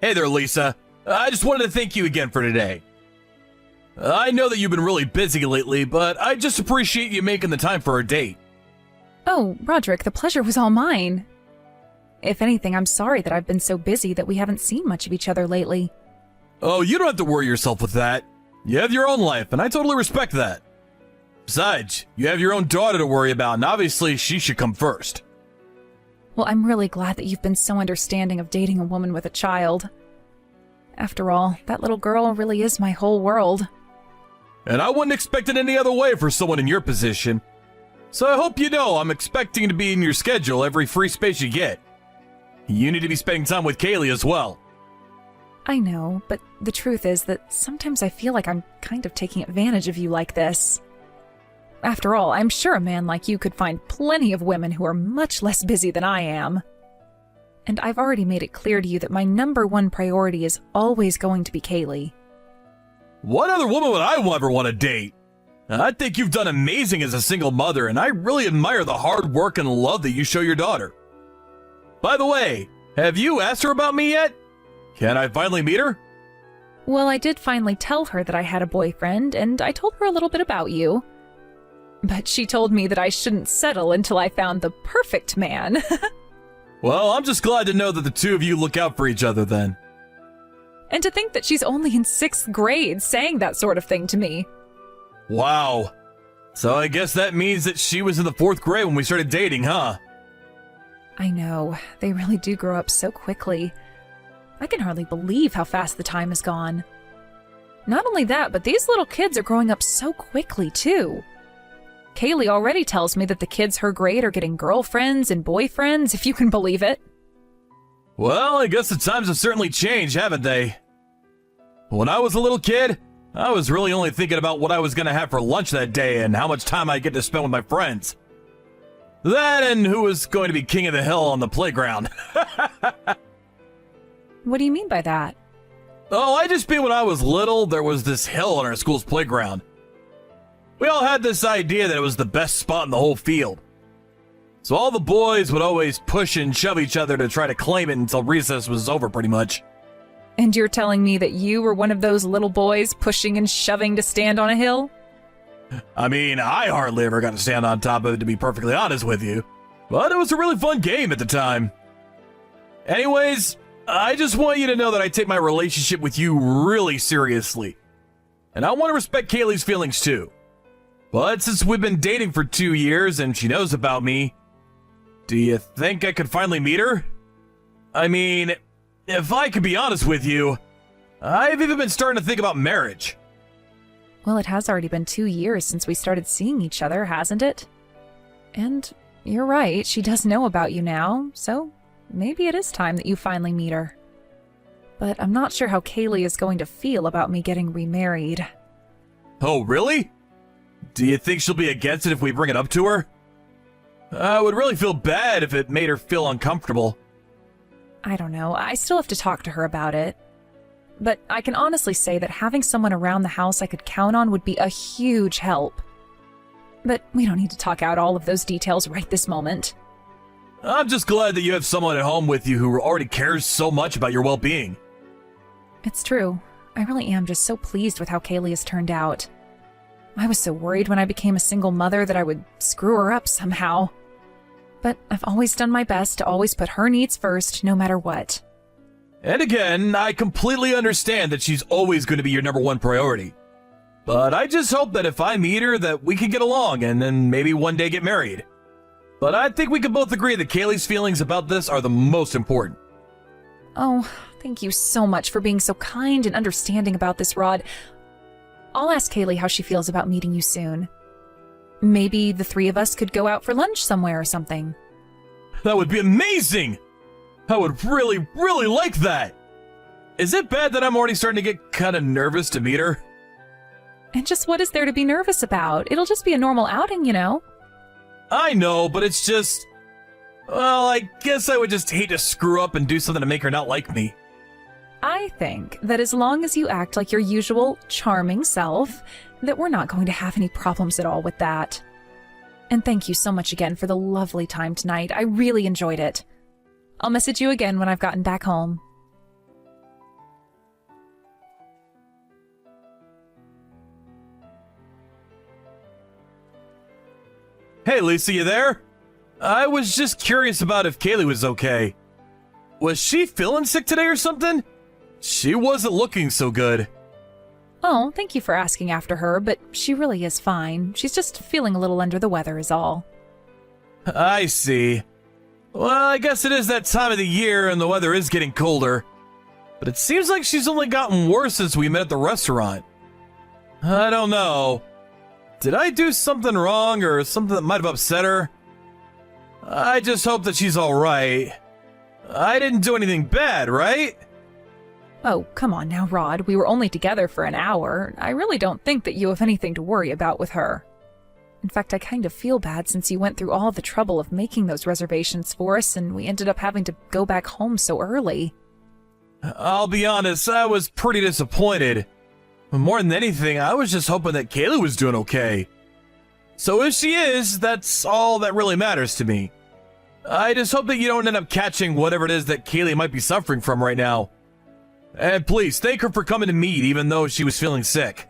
Hey there, Lisa. I just wanted to thank you again for today. I know that you've been really busy lately, but I just appreciate you making the time for our date. Oh, Roderick, the pleasure was all mine. If anything, I'm sorry that I've been so busy that we haven't seen much of each other lately. Oh, you don't have to worry yourself with that. You have your own life, and I totally respect that. Besides, you have your own daughter to worry about, and obviously she should come first. Well, I'm really glad that you've been so understanding of dating a woman with a child. After all, that little girl really is my whole world. And I wouldn't expect it any other way for someone in your position. So I hope you know I'm expecting to be in your schedule every free space you get. You need to be spending time with Kaylee as well. I know, but the truth is that sometimes I feel like I'm kind of taking advantage of you like this. After all, I'm sure a man like you could find plenty of women who are much less busy than I am. And I've already made it clear to you that my #1 priority is always going to be Kaylee. What other woman would I ever want to date? I think you've done amazing as a single mother, and I really admire the hard work and love that you show your daughter. By the way, have you asked her about me yet? Can I finally meet her? Well, I did finally tell her that I had a boyfriend, and I told her a little bit about you. But she told me that I shouldn't settle until I found the perfect man. Well, I'm just glad to know that the two of you look out for each other then. And to think that she's only in 6th grade saying that sort of thing to me. Wow. So I guess that means that she was in the 4th grade when we started dating, huh? I know, they really do grow up so quickly. I can hardly believe how fast the time has gone. Not only that, but these little kids are growing up so quickly, too. Kaylee already tells me that the kids her grade are getting girlfriends and boyfriends, if you can believe it. Well, I guess the times have certainly changed, haven't they? When I was a little kid, I was really only thinking about what I was going to have for lunch that day and how much time I'd get to spend with my friends. That and who was going to be king of the hill on the playground. What do you mean by that? Oh, I just mean when I was little, there was this hill on our school's playground. We all had this idea that it was the best spot in the whole field. So all the boys would always push and shove each other to try to claim it until recess was over, pretty much. And you're telling me that you were one of those little boys pushing and shoving to stand on a hill? I mean, I hardly ever got to stand on top of it, to be perfectly honest with you. But it was a really fun game at the time. Anyways, I just want you to know that I take my relationship with you really seriously. And I want to respect Kaylee's feelings too. But since we've been dating for 2 years and she knows about me, do you think I could finally meet her? I mean, if I could be honest with you, I've even been starting to think about marriage. Well, it has already been 2 years since we started seeing each other, hasn't it? And you're right, she does know about you now, so maybe it is time that you finally meet her. But I'm not sure how Kaylee is going to feel about me getting remarried. Oh, really? Do you think she'll be against it if we bring it up to her? I would really feel bad if it made her feel uncomfortable. I don't know, I still have to talk to her about it. But I can honestly say that having someone around the house I could count on would be a huge help. But we don't need to talk out all of those details right this moment. I'm just glad that you have someone at home with you who already cares so much about your well-being. It's true. I really am just so pleased with how Kaylee has turned out. I was so worried when I became a single mother that I would screw her up somehow. But I've always done my best to always put her needs first, no matter what. And again, I completely understand that she's always going to be your #1 priority. But I just hope that if I meet her that we can get along and then maybe one day get married. But I think we can both agree that Kaylee's feelings about this are the most important. Oh, thank you so much for being so kind and understanding about this, Rod. I'll ask Kaylee how she feels about meeting you soon. Maybe the 3 of us could go out for lunch somewhere or something. That would be amazing! I would really, really like that! Is it bad that I'm already starting to get kind of nervous to meet her? And just what is there to be nervous about? It'll just be a normal outing, you know? I know, but it's just... Well, I guess I would just hate to screw up and do something to make her not like me. I think that as long as you act like your usual charming self, that we're not going to have any problems at all with that. And thank you so much again for the lovely time tonight. I really enjoyed it. I'll message you again when I've gotten back home. Hey, Lisa, you there? I was just curious about if Kaylee was okay. Was she feeling sick today or something? She wasn't looking so good. Oh, thank you for asking after her, but she really is fine. She's just feeling a little under the weather is all. I see. Well, I guess it is that time of the year and the weather is getting colder. But it seems like she's only gotten worse since we met at the restaurant. I don't know. Did I do something wrong or something that might have upset her? I just hope that she's alright. I didn't do anything bad, right? Oh, come on now, Rod. We were only together for an hour. I really don't think that you have anything to worry about with her. In fact, I kind of feel bad since you went through all the trouble of making those reservations for us and we ended up having to go back home so early. I'll be honest, I was pretty disappointed. More than anything, I was just hoping that Kaylee was doing okay. So if she is, that's all that really matters to me. I just hope that you don't end up catching whatever it is that Kaylee might be suffering from right now. And please, thank her for coming to meet even though she was feeling sick.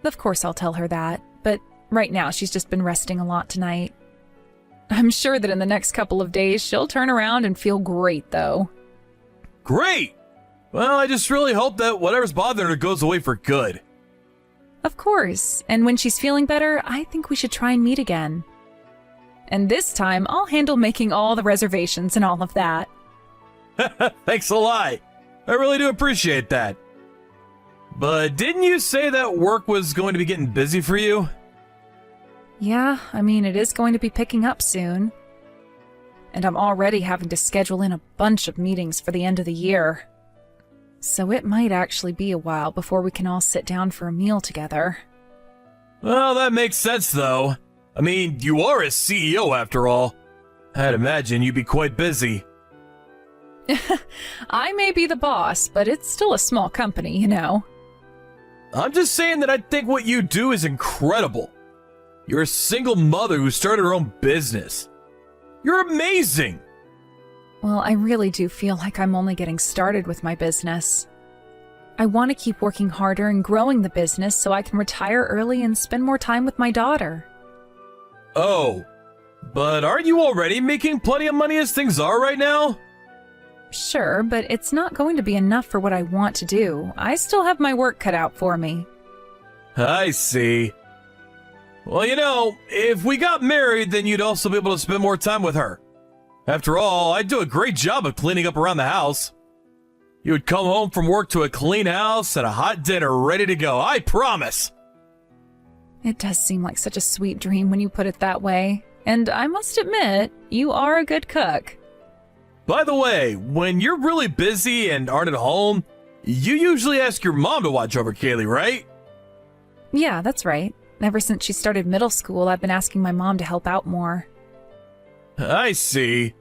Of course I'll tell her that, but right now she's just been resting a lot tonight. I'm sure that in the next couple of days she'll turn around and feel great, though. Great! Well, I just really hope that whatever's bothering her goes away for good. Of course, and when she's feeling better, I think we should try and meet again. And this time, I'll handle making all the reservations and all of that. Thanks a lot. I really do appreciate that. But didn't you say that work was going to be getting busy for you? Yeah, I mean, it is going to be picking up soon. And I'm already having to schedule in a bunch of meetings for the end of the year. So it might actually be a while before we can all sit down for a meal together. Well, that makes sense, though. I mean, you are a CEO after all. I'd imagine you'd be quite busy. I may be the boss, but it's still a small company, you know. I'm just saying that I think what you do is incredible. You're a single mother who started her own business. You're amazing! Well, I really do feel like I'm only getting started with my business. I want to keep working harder and growing the business so I can retire early and spend more time with my daughter. Oh, but aren't you already making plenty of money as things are right now? Sure, but it's not going to be enough for what I want to do. I still have my work cut out for me. I see. Well, you know, if we got married, then you'd also be able to spend more time with her. After all, I do a great job of cleaning up around the house. You would come home from work to a clean house and a hot dinner ready to go, I promise. It does seem like such a sweet dream when you put it that way. And I must admit, you are a good cook. By the way, when you're really busy and aren't at home, you usually ask your mom to watch over Kaylee, right? Yeah, that's right. Ever since she started middle school, I've been asking my mom to help out more. I see.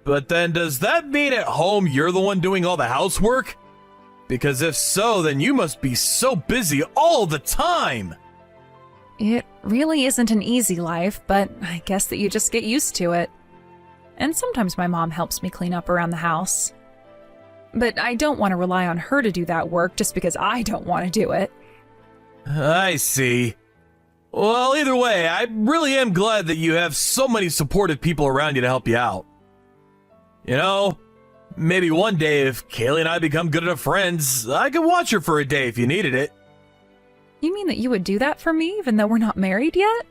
But then does that mean at home you're the one doing all the housework? Because if so, then you must be so busy all the time. It really isn't an easy life, but I guess that you just get used to it. And sometimes my mom helps me clean up around the house. But I don't want to rely on her to do that work just because I don't want to do it. I see. Well, either way, I really am glad that you have so many supportive people around you to help you out. You know, maybe one day if Kaylee and I become good enough friends, I could watch her for a day if you needed it. You mean that you would do that for me even though we're not married yet?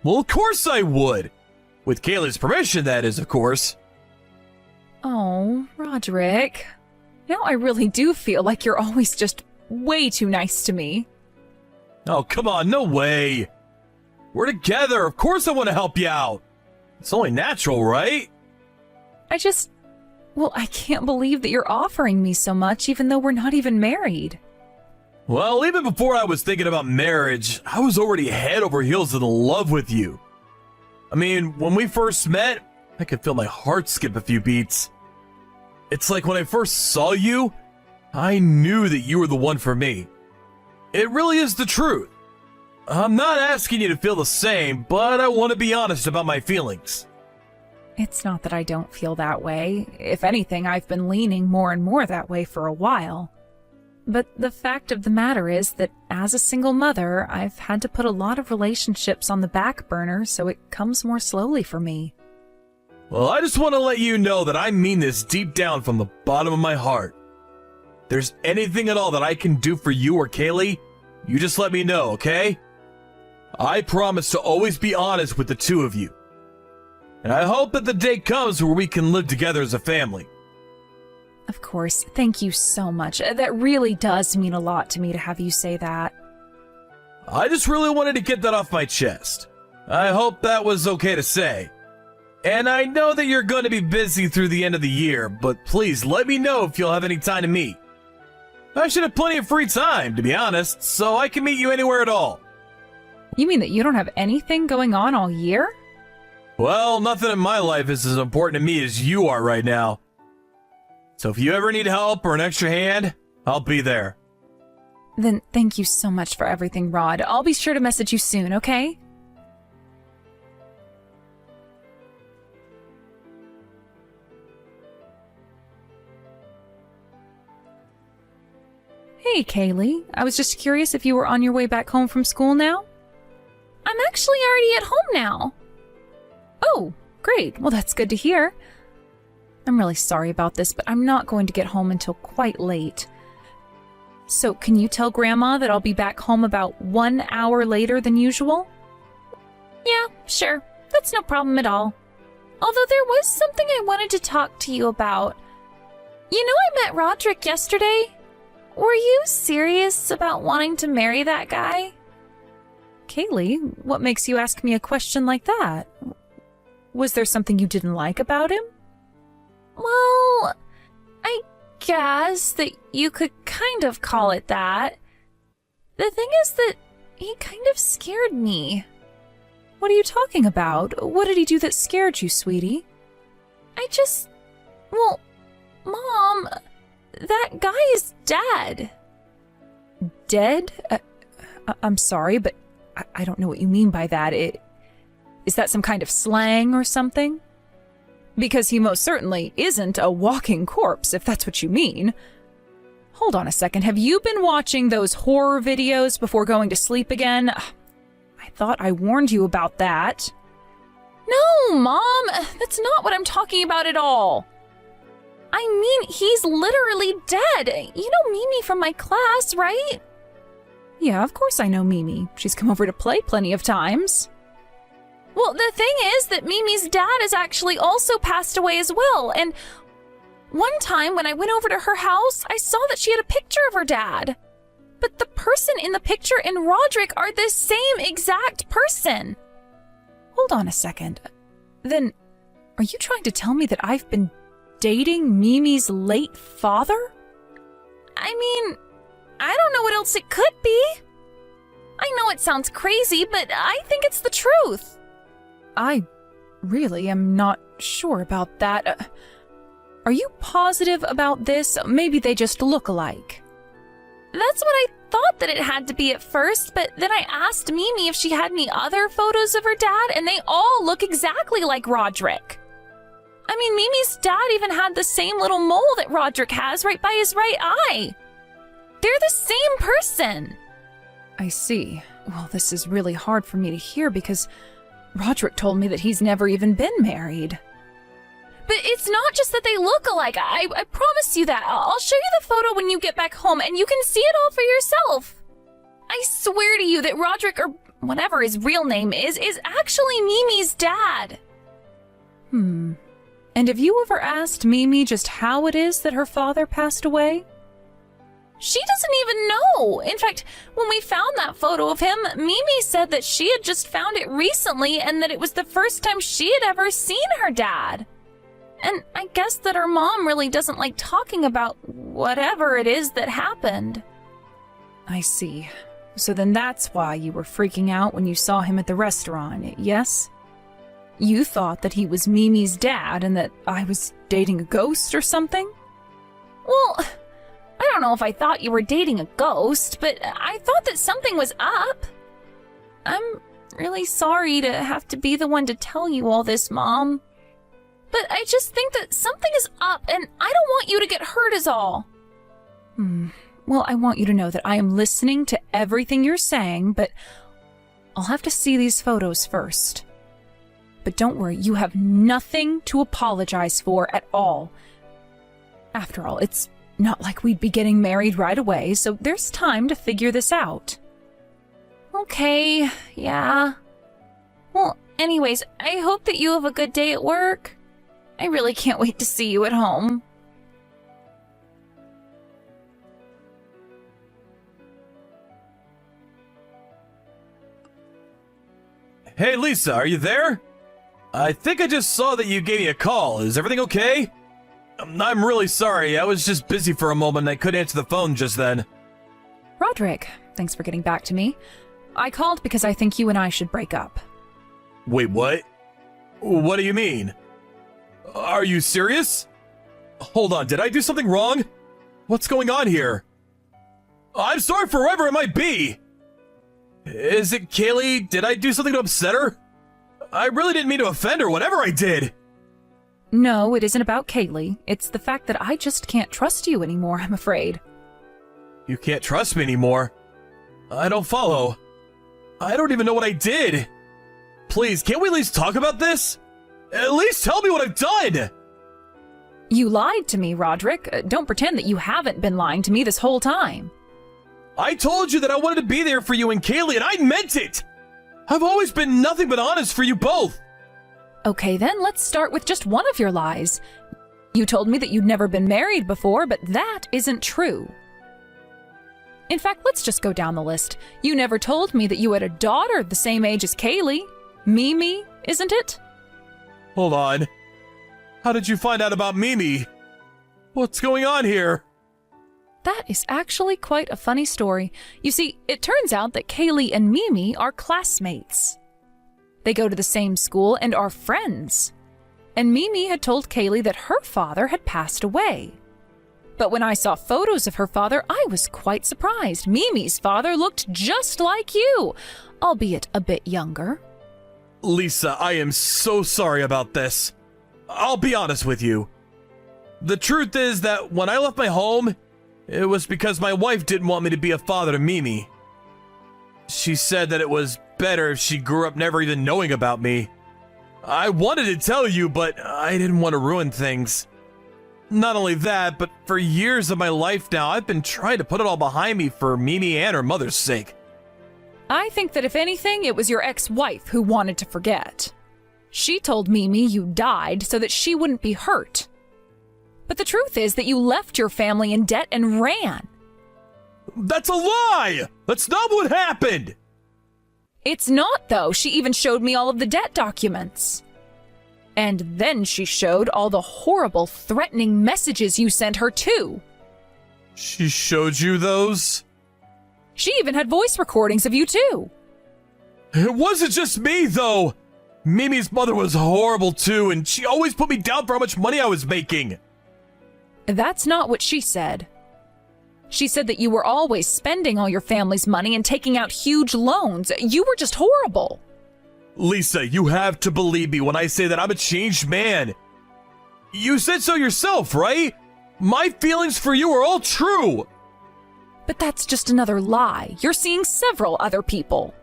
Well, of course I would. With Kaylee's permission, that is, of course. Oh, Roderick. Now I really do feel like you're always just way too nice to me. Oh, come on, no way. We're together, of course I want to help you out. It's only natural, right? Well, I can't believe that you're offering me so much even though we're not even married. Well, even before I was thinking about marriage, I was already head over heels in love with you. I mean, when we first met, I could feel my heart skip a few beats. It's like when I first saw you, I knew that you were the one for me. It really is the truth. I'm not asking you to feel the same, but I want to be honest about my feelings. It's not that I don't feel that way. If anything, I've been leaning more and more that way for a while. But the fact of the matter is that as a single mother, I've had to put a lot of relationships on the back burner, so it comes more slowly for me. Well, I just want to let you know that I mean this deep down from the bottom of my heart. If there's anything at all that I can do for you or Kaylee, you just let me know, okay? I promise to always be honest with the two of you. And I hope that the day comes where we can live together as a family. Of course, thank you so much. That really does mean a lot to me to have you say that. I just really wanted to get that off my chest. I hope that was okay to say. And I know that you're going to be busy through the end of the year, but please let me know if you'll have any time to meet. I should have plenty of free time, to be honest, so I can meet you anywhere at all. You mean that you don't have anything going on all year? Well, nothing in my life is as important to me as you are right now. So if you ever need help or an extra hand, I'll be there. Then thank you so much for everything, Rod. I'll be sure to message you soon, okay? Hey, Kaylee. I was just curious if you were on your way back home from school now? I'm actually already at home now. Oh, great. Well, that's good to hear. I'm really sorry about this, but I'm not going to get home until quite late. So can you tell Grandma that I'll be back home about 1 hour later than usual? Yeah, sure. That's no problem at all. Although there was something I wanted to talk to you about. You know, I met Roderick yesterday. Were you serious about wanting to marry that guy? Kaylee, what makes you ask me a question like that? Was there something you didn't like about him? Well, I guess that you could kind of call it that. The thing is that he kind of scared me. What are you talking about? What did he do that scared you, sweetie? Well, Mom, that guy is dead. Dead? I'm sorry, but I don't know what you mean by that. Is that some kind of slang or something? Because he most certainly isn't a walking corpse, if that's what you mean. Hold on a second. Have you been watching those horror videos before going to sleep again? I thought I warned you about that. No, Mom, that's not what I'm talking about at all. I mean, he's literally dead. You know Mimi from my class, right? Yeah, of course I know Mimi. She's come over to play plenty of times. Well, the thing is that Mimi's dad has actually also passed away as well, and one time when I went over to her house, I saw that she had a picture of her dad. But the person in the picture and Roderick are the same exact person. Hold on a second. Then, are you trying to tell me that I've been dating Mimi's late father? I mean, I don't know what else it could be. I know it sounds crazy, but I think it's the truth. I really am not sure about that. Are you positive about this? Maybe they just look alike. That's what I thought that it had to be at first, but then I asked Mimi if she had any other photos of her dad, and they all look exactly like Roderick. I mean, Mimi's dad even had the same little mole that Roderick has right by his right eye. They're the same person. I see. Well, this is really hard for me to hear because Roderick told me that he's never even been married. But it's not just that they look alike. I promise you that. I'll show you the photo when you get back home, and you can see it all for yourself. I swear to you that Roderick, or whatever his real name is actually Mimi's dad. And have you ever asked Mimi just how it is that her father passed away? She doesn't even know. In fact, when we found that photo of him, Mimi said that she had just found it recently and that it was the first time she had ever seen her dad. And I guess that her mom really doesn't like talking about whatever it is that happened. I see. So then that's why you were freaking out when you saw him at the restaurant, yes? You thought that he was Mimi's dad and that I was dating a ghost or something? Well, I don't know if I thought you were dating a ghost, but I thought that something was up. I'm really sorry to have to be the one to tell you all this, Mom. But I just think that something is up, and I don't want you to get hurt is all. Well, I want you to know that I am listening to everything you're saying, but I'll have to see these photos first. But don't worry, you have nothing to apologize for at all. After all, it's not like we'd be getting married right away, so there's time to figure this out. Okay, yeah. Well, anyways, I hope that you have a good day at work. I really can't wait to see you at home. Hey Lisa, are you there? I think I just saw that you gave me a call. Is everything okay? I'm really sorry. I was just busy for a moment and I couldn't answer the phone just then. Roderick, thanks for getting back to me. I called because I think you and I should break up. Wait, what? What do you mean? Are you serious? Hold on, did I do something wrong? What's going on here? I'm sorry for whoever it might be! Is it Kaylee? Did I do something to upset her? I really didn't mean to offend her, whatever I did! No, it isn't about Kaylee. It's the fact that I just can't trust you anymore, I'm afraid. You can't trust me anymore? I don't follow. I don't even know what I did. Please, can't we at least talk about this? At least tell me what I've done! You lied to me, Roderick. Don't pretend that you haven't been lying to me this whole time. I told you that I wanted to be there for you and Kaylee, and I meant it! I've always been nothing but honest for you both! Okay, then let's start with just one of your lies. You told me that you'd never been married before, but that isn't true. In fact, let's just go down the list. You never told me that you had a daughter the same age as Kaylee. Mimi, isn't it? Hold on. How did you find out about Mimi? What's going on here? That is actually quite a funny story. You see, it turns out that Kaylee and Mimi are classmates. They go to the same school and are friends. And Mimi had told Kaylee that her father had passed away. But when I saw photos of her father, I was quite surprised. Mimi's father looked just like you, albeit a bit younger. Lisa, I am so sorry about this. I'll be honest with you. The truth is that when I left my home, it was because my wife didn't want me to be a father to Mimi. She said that it was better if she grew up never even knowing about me. I wanted to tell you, but I didn't want to ruin things. Not only that, but for years of my life now, I've been trying to put it all behind me for Mimi and her mother's sake. I think that if anything, it was your ex-wife who wanted to forget. She told Mimi you died so that she wouldn't be hurt. But the truth is that you left your family in debt and ran. That's a lie! That's not what happened! It's not, though. She even showed me all of the debt documents. And then she showed all the horrible, threatening messages you sent her, too. She showed you those? She even had voice recordings of you, too. It wasn't just me, though! Mimi's mother was horrible, too, and she always put me down for how much money I was making. That's not what she said. She said that you were always spending all your family's money and taking out huge loans. You were just horrible. Lisa, you have to believe me when I say that I'm a changed man. You said so yourself, right? My feelings for you are all true. But that's just another lie. You're seeing several other people.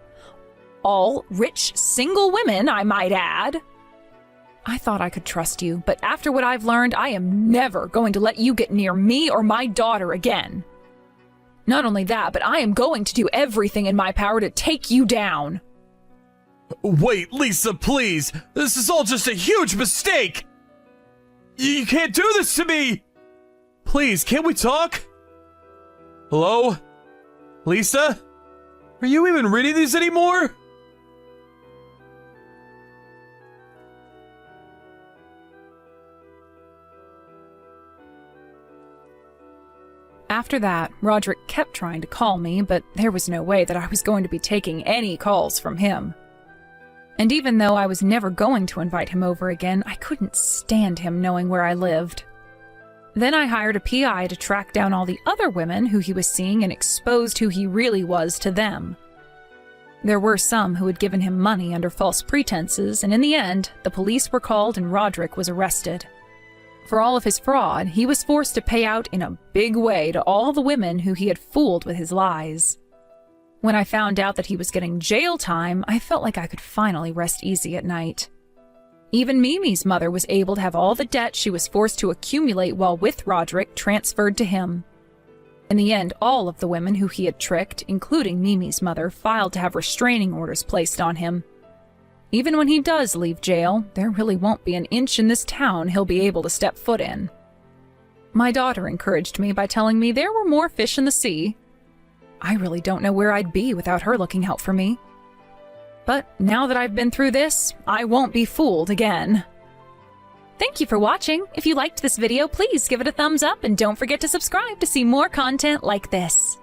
All rich, single women, I might add. I thought I could trust you, but after what I've learned, I am never going to let you get near me or my daughter again. Not only that, but I am going to do everything in my power to take you down. Wait, Lisa, please. This is all just a huge mistake. You can't do this to me. Please, can't we talk? Hello? Lisa? Are you even reading these anymore? After that, Roderick kept trying to call me, but there was no way that I was going to be taking any calls from him. And even though I was never going to invite him over again, I couldn't stand him knowing where I lived. Then I hired a PI to track down all the other women who he was seeing and exposed who he really was to them. There were some who had given him money under false pretenses, and in the end, the police were called and Roderick was arrested. For all of his fraud, he was forced to pay out in a big way to all the women who he had fooled with his lies. When I found out that he was getting jail time, I felt like I could finally rest easy at night. Even Mimi's mother was able to have all the debt she was forced to accumulate while with Roderick transferred to him. In the end, all of the women who he had tricked, including Mimi's mother, filed to have restraining orders placed on him. Even when he does leave jail, there really won't be an inch in this town he'll be able to step foot in. My daughter encouraged me by telling me there were more fish in the sea. I really don't know where I'd be without her looking out for me. But now that I've been through this, I won't be fooled again. Thank you for watching. If you liked this video, please give it a thumbs up and don't forget to subscribe to see more content like this.